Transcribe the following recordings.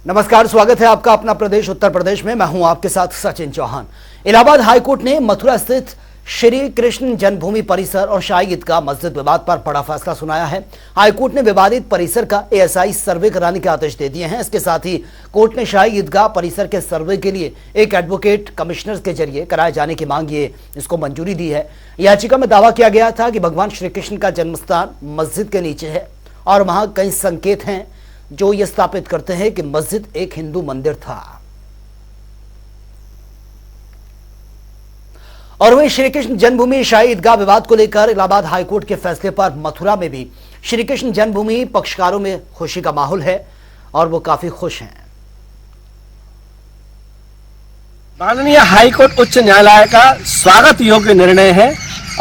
नमस्कार, स्वागत है आपका अपना प्रदेश उत्तर प्रदेश में। मैं हूं आपके साथ सचिन चौहान। इलाहाबाद हाईकोर्ट ने मथुरा स्थित श्री कृष्ण जन्मभूमि परिसर और शाही ईदगाह मस्जिद विवाद पर बड़ा फैसला सुनाया है। हाईकोर्ट ने विवादित परिसर का एएसआई सर्वे कराने के आदेश दे दिए हैं। इसके साथ ही कोर्ट ने शाही ईदगाह परिसर के सर्वे के लिए एक एडवोकेट कमिश्नर के जरिए कराए जाने की मांग इसको मंजूरी दी है। याचिका में दावा किया गया था कि भगवान श्री कृष्ण का जन्मस्थान मस्जिद के नीचे है और वहां कई संकेत हैं जो ये स्थापित करते हैं कि मस्जिद एक हिंदू मंदिर था। और वहीं श्री कृष्ण जन्मभूमि शाही ईदगाह विवाद को लेकर इलाहाबाद हाईकोर्ट के फैसले पर मथुरा में भी श्री कृष्ण जन्मभूमि पक्षकारों में खुशी का माहौल है और वो काफी खुश हैं। माननीय हाईकोर्ट उच्च न्यायालय का स्वागत योग्य निर्णय है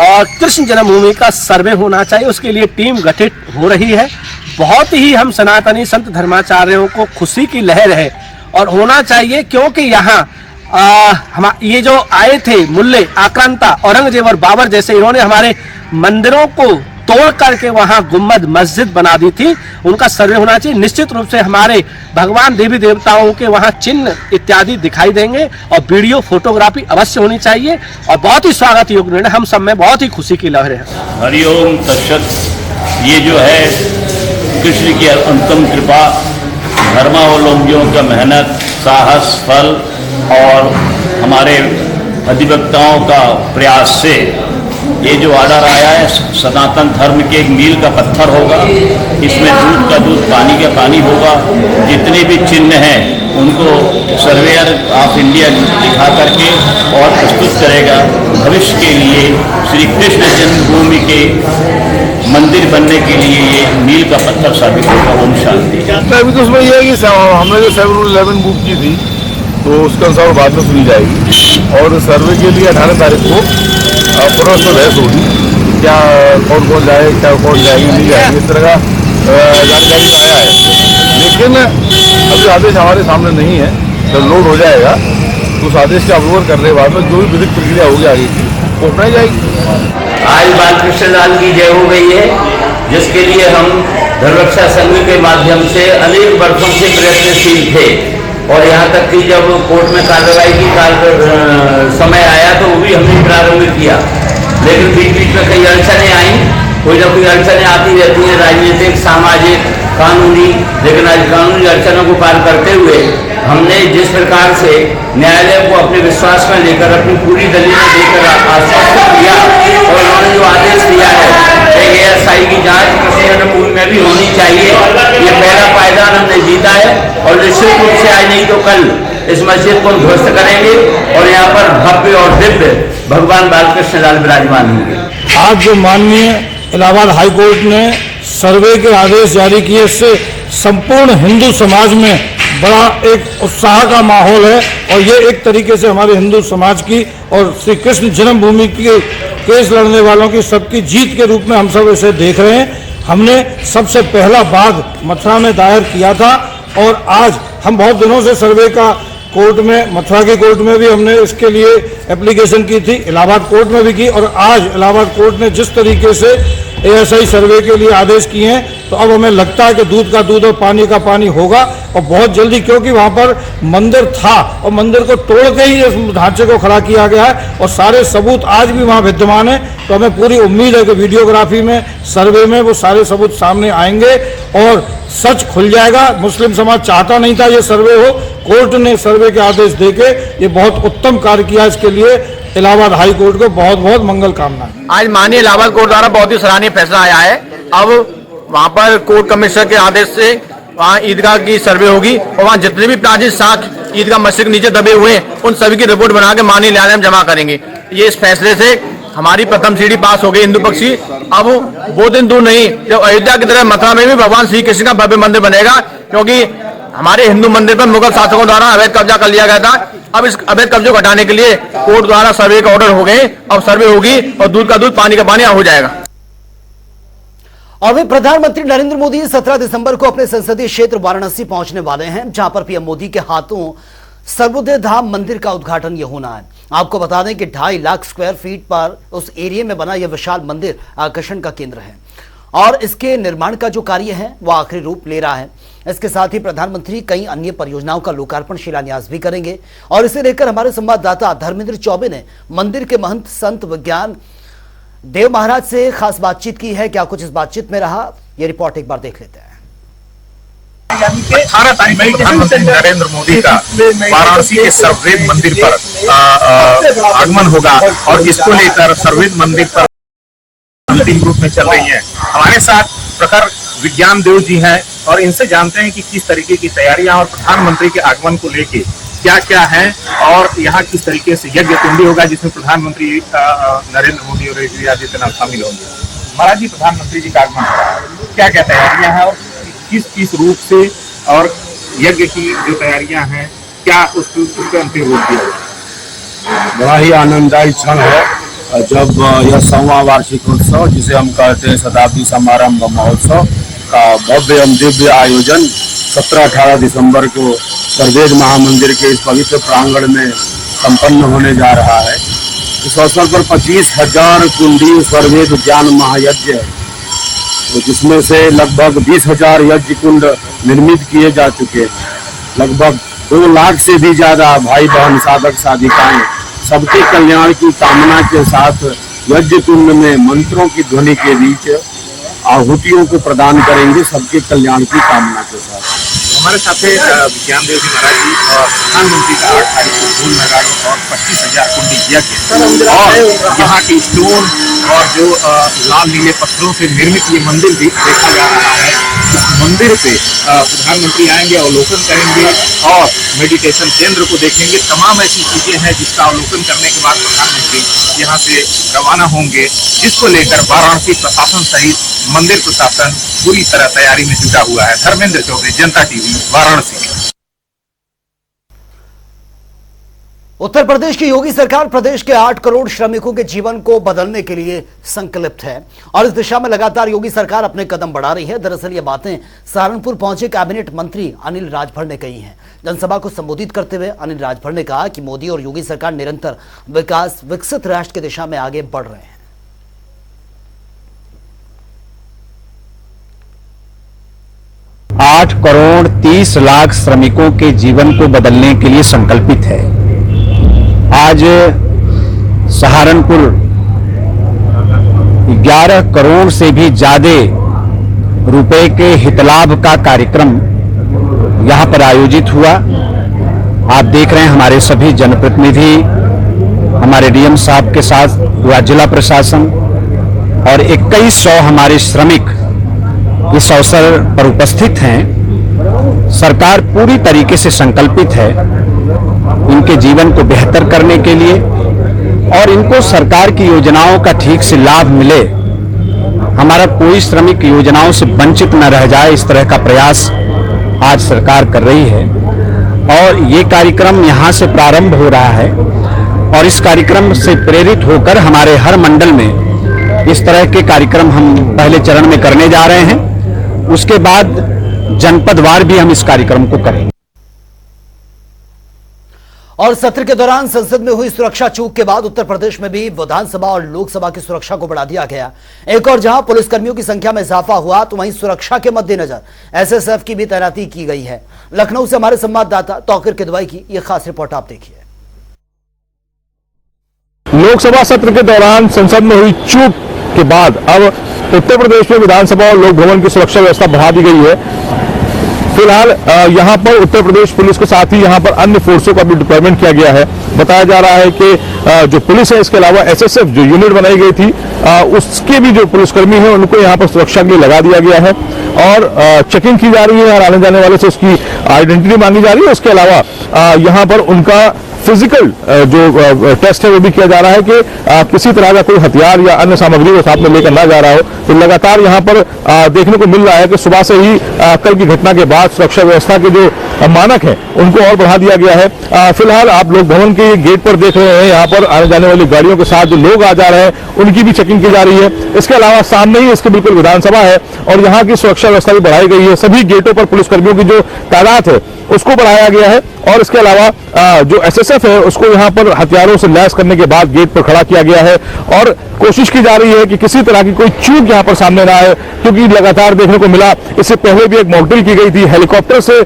और कृष्ण जन्मभूमि का सर्वे होना चाहिए, उसके लिए टीम गठित हो रही है। बहुत ही हम सनातनी संत धर्माचार्यों को खुशी की लहर है और होना चाहिए, क्योंकि यहाँ ये जो आए थे मुल्ले आक्रांता औरंगजेब और बाबर जैसे, इन्होंने हमारे मंदिरों को तोड़ करके वहां गुम्बद मस्जिद बना दी थी। उनका सर्वे होना चाहिए। निश्चित रूप से हमारे भगवान देवी देवताओं के वहां चिन्ह इत्यादि दिखाई देंगे और वीडियो फोटोग्राफी अवश्य होनी चाहिए और बहुत ही स्वागत योग्य निर्णय, हम सब में बहुत ही खुशी की लहर है। हरिओम तत्सत। ये जो है कृष्ण की अंतिम कृपा, धर्मावलंबियों का मेहनत, साहस, फल और हमारे अधिवक्ताओं का प्रयास से ये जो ऑर्डर आया है सनातन धर्म के एक मील का पत्थर होगा। इसमें दूध का दूध, पानी का पानी होगा। जितने भी चिन्ह हैं उनको सर्वेयर ऑफ इंडिया दिखा करके और प्रस्तुत करेगा। भविष्य के लिए श्री कृष्ण जन्मभूमि के मंदिर बनने के लिए ये मील का पत्थर साबित होगा। ओम शांति। अभी तो उसमें यह है कि हमने जो 711 बुक की थी तो उसका अनुसार बाद में सुनी जाएगी और सर्वे के लिए 18 तारीख को पुनः बहस होगी। क्या कौन कौन जाए, क्या कौन जाएगी, नहीं जाएगी, इस तरह का जानकारी आया है। लेकिन अभी आदेश हमारे सामने नहीं है। जब लोड हो जाएगा तो उस आदेश का अप्रूवल करने के बाद में जो भी विधिक प्रक्रिया होगी आगे की वो अपनाई जाएगी। आज बालकृष्ण लाल की जय हो गई है, जिसके लिए हम धर्मरक्षा संघ के माध्यम से अनेक वर्षों से प्रयत्नशील थे और यहाँ तक कि जब कोर्ट में कार्रवाई की समय आया तो वो भी हमने प्रारंभ किया। लेकिन बीच बीच में कई अड़चनें आई, कोई ना कोई अड़चनें आती रहती हैं, राजनीतिक, सामाजिक, कानूनी। लेकिन आज कानूनी अड़चनों को पार करते हुए हमने जिस प्रकार से न्यायालय को अपने विश्वास में लेकर अपनी पूरी दलीलें देकर आश्वस्त किया और उन्होंने जो आदेश दिया है एएसआई की जांच कृष्ण जन्मभूमि में भी होनी चाहिए, ये पहला पायदान हमने जीता है। और निश्चित रूप से आज नहीं तो कल इस मस्जिद को ध्वस्त करेंगे और यहाँ पर भव्य और दिव्य भगवान बालकृष्ण लाल विराजमान होंगे। आज जो माननीय इलाहाबाद हाईकोर्ट ने सर्वे के आदेश जारी किए, इससे संपूर्ण हिंदू समाज में बड़ा एक उत्साह का माहौल है और ये एक तरीके से हमारे हिंदू समाज की और श्री कृष्ण जन्मभूमि के केस लड़ने वालों की सबकी जीत के रूप में हम सब इसे देख रहे हैं। हमने सबसे पहला बाग मथुरा में दायर किया था और आज हम बहुत दिनों से सर्वे का कोर्ट में, मथुरा के कोर्ट में भी हमने इसके लिए एप्लीकेशन की थी, इलाहाबाद कोर्ट में भी की और आज इलाहाबाद कोर्ट ने जिस तरीके से एएसआई सर्वे के लिए आदेश किए हैं तो अब हमें लगता है कि दूध का दूध और पानी का पानी होगा और बहुत जल्दी, क्योंकि वहां पर मंदिर था और मंदिर को तोड़ के ही इस ढांचे को खड़ा किया गया है और सारे सबूत आज भी वहां विद्यमान है। तो हमें पूरी उम्मीद है कि वीडियोग्राफी में, सर्वे में वो सारे सबूत सामने आएंगे और सच खुल जाएगा। मुस्लिम समाज चाहता नहीं था ये सर्वे हो, कोर्ट ने सर्वे के आदेश देके ये बहुत उत्तम कार्य किया। इसके लिए इलाहाबाद हाई कोर्ट को बहुत बहुत मंगल कामनाएं। आज माननीय इलाहाबाद कोर्ट द्वारा बहुत ही सराहनीय फैसला आया है। अब वहां पर कोर्ट कमिश्नर के आदेश से वहां ईदगाह की सर्वे होगी और वहां जितने भी प्राचीन साख ईदगाह मस्जिद के नीचे दबे हुए हैं उन सभी की रिपोर्ट बना के माननीय न्यायालय में जमा करेंगे। ये इस फैसले से हमारी प्रथम सीढ़ी पास हो गई हिंदू पक्षी। अब वो दिन दूर नहीं जब अयोध्या की तरह मथुरा में भी भगवान श्री कृष्ण का भव्य मंदिर बनेगा, क्योंकि हमारे हिंदू मंदिर पर मुगल शासकों द्वारा अवैध कब्जा कर लिया गया था। अब इस अवैध कब्जे को हटाने के लिए कोर्ट द्वारा सर्वे का ऑर्डर हो गए। अब सर्वे होगी और दूध का दूध, पानी का पानी हो जाएगा। और वे प्रधानमंत्री नरेंद्र मोदी 17 दिसंबर को अपने संसदीय क्षेत्र वाराणसी पहुंचने वाले हैं, जहां पर पीएम मोदी के हाथों सर्वोदय धाम मंदिर का उद्घाटन यह होना है। आपको बता दें कि 2.5 लाख स्क्वायर फीट पर उस एरिया में बना यह विशाल मंदिर आकर्षण का केंद्र है। और इसके निर्माण का जो कार्य है वो आखिरी रूप ले रहा है। इसके साथ ही प्रधानमंत्री कई अन्य परियोजनाओं का लोकार्पण शिलान्यास भी करेंगे। और इसे लेकर हमारे संवाददाता धर्मेंद्र चौबे ने मंदिर के महंत संत विज्ञान देव महाराज से खास बातचीत की है। क्या कुछ इस बातचीत में रहा, ये रिपोर्ट एक बार देख लेते हैं। 18 तारीख को प्रधानमंत्री नरेंद्र मोदी का वाराणसी के सर्ववेद मंदिर पर आगमन होगा और इसको लेकर सर्ववेद मंदिर पर अंतिम रूप में चल रही है। हमारे साथ प्रखर विज्ञान देव जी हैं और इनसे जानते हैं कि किस तरीके की तैयारियां और प्रधानमंत्री के आगमन को लेके क्या क्या है और यहाँ किस तरीके से यज्ञ कुंडी होगा जिसमें प्रधानमंत्री नरेंद्र मोदी और योगी आदित्यनाथ शामिल होंगे। महाराज जी, प्रधानमंत्री जी का आगमन क्या क्या तैयारियां हैं और किस किस रूप से और यज्ञ की जो तैयारियां हैं क्या उसके अंतिम रूप दिया जाए। बड़ा ही आनंददायी क्षण है जब यह 100वां वार्षिकोत्सव जिसे हम कहते हैं शताब्दी समारंभ महोत्सव का भव्य एवं दिव्य आयोजन 17-18 दिसंबर को सर्ववेद महामंदिर के इस पवित्र प्रांगण में संपन्न होने जा रहा है। इस अवसर पर 25,000 कुंडी सर्ववेद ज्ञान महायज्ञ है, तो जिसमें से लगभग 20,000 यज्ञ कुंड निर्मित किए जा चुके हैं। लगभग 2 लाख से भी ज्यादा भाई बहन साधक साधिकाएं सबके कल्याण की कामना के साथ यज्ञ कुंड में मंत्रों की ध्वनि के बीच आहुतियों को प्रदान करेंगे, सबके कल्याण की कामना के साथ। हमारे साथ विज्ञान देव जी महाराज जी और प्रधानमंत्री का 8 तारीख को फूल नगाड़ों और 25,000 कुंडी यज्ञ और यहाँ के स्टोन और जो लाल नीले पत्थरों से निर्मित ये मंदिर भी देखा जा रहा है। इस मंदिर पे प्रधानमंत्री आएंगे, अवलोकन करेंगे और मेडिटेशन केंद्र को देखेंगे। तमाम ऐसी चीजें हैं जिसका अवलोकन करने के बाद प्रधानमंत्री यहाँ से रवाना होंगे, जिसको लेकर वाराणसी प्रशासन सहित मंदिर प्रशासन पूरी तरह तैयारी में जुटा हुआ है। धर्मेंद्र चौबे, जनता टीवी, वाराणसी। उत्तर प्रदेश की योगी सरकार प्रदेश के 8 करोड़ श्रमिकों के जीवन को बदलने के लिए संकल्पित है और इस दिशा में लगातार योगी सरकार अपने कदम बढ़ा रही है। दरअसल ये बातें सहारनपुर पहुंचे कैबिनेट मंत्री अनिल राजभर ने कही हैं। जनसभा को संबोधित करते हुए अनिल राजभर ने कहा कि मोदी और योगी सरकार निरंतर विकसित राष्ट्र की दिशा में आगे बढ़ रहे हैं। 8 करोड़ 30 लाख श्रमिकों के जीवन को बदलने के लिए संकल्पित है। आज सहारनपुर 11 करोड़ से भी ज्यादा रुपए के हितलाभ का कार्यक्रम यहां पर आयोजित हुआ। आप देख रहे हैं हमारे सभी जनप्रतिनिधि, हमारे डीएम साहब के साथ पूरा जिला प्रशासन और 2100 हमारे श्रमिक इस अवसर पर उपस्थित हैं। सरकार पूरी तरीके से संकल्पित है इनके जीवन को बेहतर करने के लिए और इनको सरकार की योजनाओं का ठीक से लाभ मिले, हमारा कोई श्रमिक योजनाओं से वंचित न रह जाए, इस तरह का प्रयास आज सरकार कर रही है। और ये कार्यक्रम यहां से प्रारंभ हो रहा है और इस कार्यक्रम से प्रेरित होकर हमारे हर मंडल में इस तरह के कार्यक्रम हम पहले चरण में करने जा रहे हैं। उसके बाद जनपदवार भी हम इस कार्यक्रम को करेंगे। और सत्र के दौरान संसद में हुई सुरक्षा चूक के बाद उत्तर प्रदेश में भी विधानसभा और लोकसभा की सुरक्षा को बढ़ा दिया गया। एक और जहां पुलिसकर्मियों की संख्या में इजाफा हुआ तो वहीं सुरक्षा के मद्देनजर एसएसएफ की भी तैनाती की गई है। लखनऊ से हमारे संवाददाता तौकीर किदवाई की यह खास रिपोर्ट आप देखिए। लोकसभा सत्र के दौरान संसद में हुई चूक के बाद अब उत्तर प्रदेश में विधानसभा और लोक भवन की सुरक्षा व्यवस्था बढ़ा दी गई है। फिलहाल यहां पर उत्तर प्रदेश पुलिस के साथ ही यहां पर अन्य फोर्सों का भी डिप्लॉयमेंट किया गया है। बताया जा रहा है कि जो पुलिस है, इसके अलावा एसएसएफ जो यूनिट बनाई गई थी, उसके भी जो पुलिसकर्मी हैं उनको यहां पर सुरक्षा के लिए लगा दिया गया है और चेकिंग की जा रही है और आने जाने वाले से उसकी आइडेंटिटी मांगी जा रही है। उसके अलावा यहां पर उनका फिजिकल जो टेस्ट है वो भी किया जा रहा है कि किसी तरह का कोई हथियार या अन्य सामग्री वो साथ में लेकर ना जा रहा हो। तो लगातार यहाँ पर देखने को मिल रहा है कि सुबह से ही कल की घटना के बाद सुरक्षा व्यवस्था के जो मानक हैं उनको और बढ़ा दिया गया है। फिलहाल आप लोक भवन के गेट पर देख रहे हैं, यहाँ पर आने जाने वाली गाड़ियों के साथ जो लोग आ जा रहे हैं उनकी भी चेकिंग की जा रही है। इसके अलावा सामने ही इसके बिल्कुल विधानसभा है और यहाँ की सुरक्षा व्यवस्था भी बढ़ाई गई है। सभी गेटों पर पुलिसकर्मियों की जो तादाद है उसको बढ़ाया गया है और इसके अलावा जो एसएसएफ है उसको यहाँ पर हथियारों से लैस करने के बाद गेट पर खड़ा किया गया है और कोशिश की जा रही है कि किसी तरह की कोई चूक यहाँ पर सामने ना आए, क्योंकि लगातार देखने को मिला इससे पहले भी एक मॉकड्रिल की गई थी, हेलीकॉप्टर से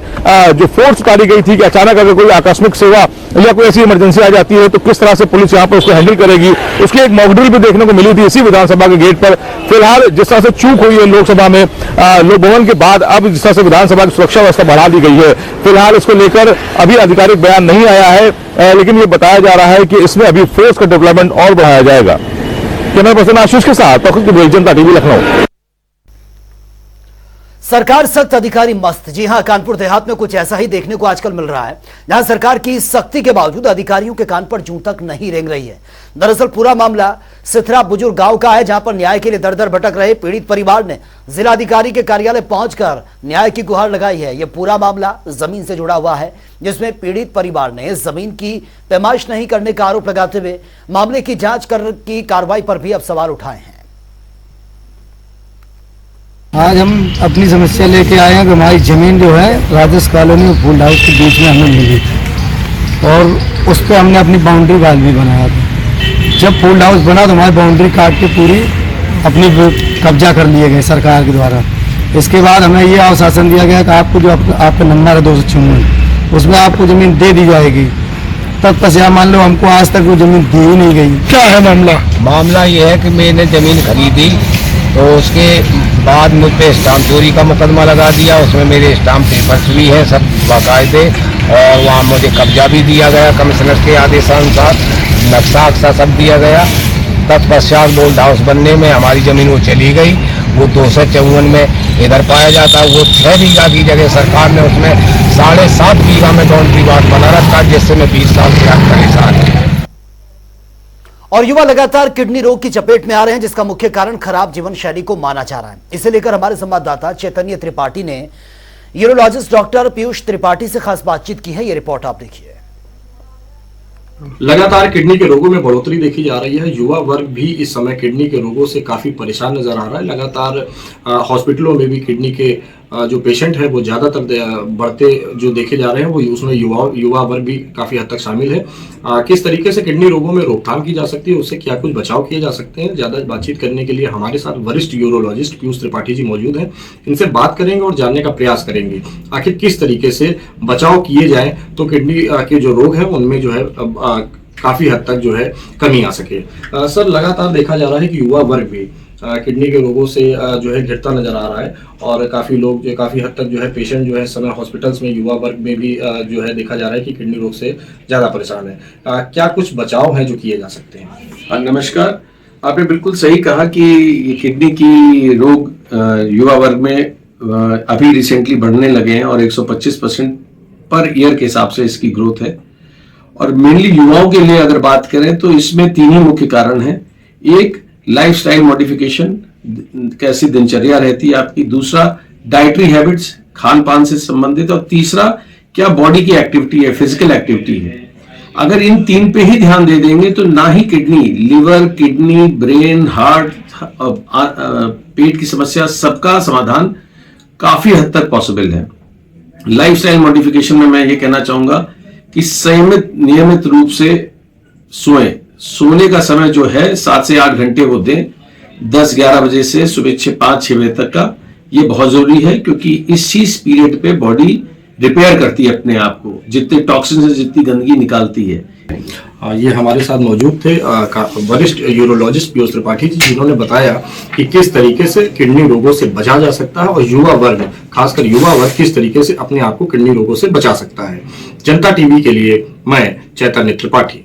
जो फोर्स उतारी गई थी कि अचानक अगर कोई आकस्मिक सेवा या कोई ऐसी इमरजेंसी आ जाती है तो किस तरह से पुलिस यहाँ पर उसको हैंडल करेगी, उसकी एक मॉकड्रिल भी देखने को मिली थी इसी विधानसभा के गेट पर। फिलहाल जिस तरह से चूक हुई है लोकसभा में लोक भवन के बाद, अब जिस तरह से विधानसभा की सुरक्षा व्यवस्था बढ़ा दी गई है, फिलहाल इसको लेकर अभी आधिकारिक बयान नहीं आया है, लेकिन ये बताया जा रहा है कि इसमें अभी फोर्स का डेवलपमेंट और बढ़ाया जाएगा। कैमरा पर्सन आशीष के साथ जनता टीवी लखनऊ। सरकार सख्त, अधिकारी मस्त। जी हां, कानपुर देहात में कुछ ऐसा ही देखने को आजकल मिल रहा है, जहां सरकार की सख्ती के बावजूद अधिकारियों के कान पर जूं तक नहीं रेंग रही है। दरअसल पूरा मामला सिथरा बुजुर्ग गांव का है, जहां पर न्याय के लिए दर दर भटक रहे पीड़ित परिवार ने जिलाधिकारी के कार्यालय पहुंचकर न्याय की गुहार लगाई है। यह पूरा मामला जमीन से जुड़ा हुआ है, जिसमें पीड़ित परिवार ने जमीन की पैमाइश नहीं करने का आरोप लगाते हुए मामले की जांच की कार्रवाई पर भी अब सवाल उठाए हैं। आज हम अपनी समस्या लेके आए हैं कि हमारी ज़मीन जो है राजेश कॉलोनी और फूल हाउस के बीच में हमें मिली थी और उस पर हमने अपनी बाउंड्री वाल भी बनाया था। जब फूल हाउस बना तो हमारी बाउंड्री काट के पूरी अपनी कब्जा कर लिए गए सरकार के द्वारा। इसके बाद हमें ये आश्वासन दिया गया कि आपको जो आपका नंबर है 256 उसमें आपको ज़मीन दे दी जाएगी। तत्पश्चात मान लो हमको आज तक वो ज़मीन दी ही नहीं गई। क्या है मामला? मामला ये है कि मैंने ज़मीन खरीदी तो उसके बाद मुझ पे स्टाम्प चोरी का मुकदमा लगा दिया, उसमें मेरे स्टाम्प पेपर्स भी हैं सब बाकायदे, और वहाँ मुझे कब्जा भी दिया गया कमिश्नर के आदेशानुसार, नक्शा अक्सा सब दिया गया। तत्पश्चात बोल्ड हाउस बनने में हमारी ज़मीन वो चली गई, वो 254 में इधर पाया जाता, वो 6 बीघा की जगह सरकार ने उसमें 7.5 बीघा में बाउंड्री वाल बना रखा, जिससे मैं 20 साल से परेशान हूँ। और युवा लगातार किडनी रोग की चपेट में आ रहे हैं, जिसका मुख्य कारण खराब जीवन शैली को माना जा रहा है। इसे लेकर हमारे संवाददाता चैतन्य त्रिपाठी ने यूरोलॉजिस्ट डॉक्टर पीयूष त्रिपाठी से खास बातचीत की है। ये रिपोर्ट आप देखिए। लगातार किडनी के रोगों में बढ़ोतरी देखी जा रही है। युवा वर्ग भी इस समय किडनी के रोगों से काफी परेशान नजर आ रहा है। लगातार हॉस्पिटलों में भी किडनी के जो पेशेंट है वो ज्यादातर बढ़ते जो देखे जा रहे हैं, वो उसमें युवा वर्ग भी काफी हद तक शामिल है। किस तरीके से किडनी रोगों में रोकथाम की जा सकती है, उससे क्या कुछ बचाव किए जा सकते हैं, ज्यादा बातचीत करने के लिए हमारे साथ वरिष्ठ यूरोलॉजिस्ट पीयूष त्रिपाठी जी मौजूद हैं। इनसे बात करेंगे और जानने का प्रयास करेंगे आखिर किस तरीके से बचाव किए जाए तो किडनी के जो रोग है उनमें जो है काफी हद तक जो है कमी आ सके। सर, लगातार देखा जा रहा है कि युवा वर्ग भी किडनी के रोगों से जो है घिरता नजर आ रहा है और काफी लोग जो काफी हद तक जो है पेशेंट जो है समय हॉस्पिटल्स में युवा वर्ग में भी जो है देखा जा रहा है कि किडनी रोग से ज्यादा परेशान है। क्या कुछ बचाव है जो किए जा सकते हैं? नमस्कार, आपने बिल्कुल सही कहा कि किडनी की रोग युवा वर्ग में अभी रिसेंटली बढ़ने लगे हैं और 125% पर ईयर के हिसाब से इसकी ग्रोथ है। और मेनली युवाओं के लिए अगर बात करें तो इसमें 3 ही मुख्य कारण हैं। एक, लाइफस्टाइल मॉडिफिकेशन, कैसी दिनचर्या रहती है आपकी। दूसरा, डाइटरी हैबिट्स, खान पान से संबंधित। और तीसरा, क्या बॉडी की एक्टिविटी है, फिजिकल एक्टिविटी है। अगर इन 3 पे ही ध्यान दे देंगे तो ना ही kidney, liver, kidney, brain, heart, पेट की समस्या, सबका समाधान काफी हद तक पॉसिबल है। लाइफस्टाइल मॉडिफिकेशन में मैं ये कहना चाहूंगा कि संयमित नियमित रूप से सोएं। सोने का समय जो है 7 से 8 घंटे वो दें, 10-11 बजे से सुबह 5-6 बजे तक का। ये बहुत जरूरी है क्योंकि इस पीरियड पे बॉडी रिपेयर करती है अपने आप को, जितने टॉक्सिन से जितनी गंदगी निकालती है। ये हमारे साथ मौजूद थे वरिष्ठ यूरोलॉजिस्ट पीयूष त्रिपाठी जी, जिन्होंने बताया कि किस तरीके से किडनी रोगों से बचा जा सकता है और युवा वर्ग, खासकर युवा वर्ग किस तरीके से अपने आप को किडनी रोगों से बचा सकता है। जनता टीवी के लिए मैं चैतन्य त्रिपाठी।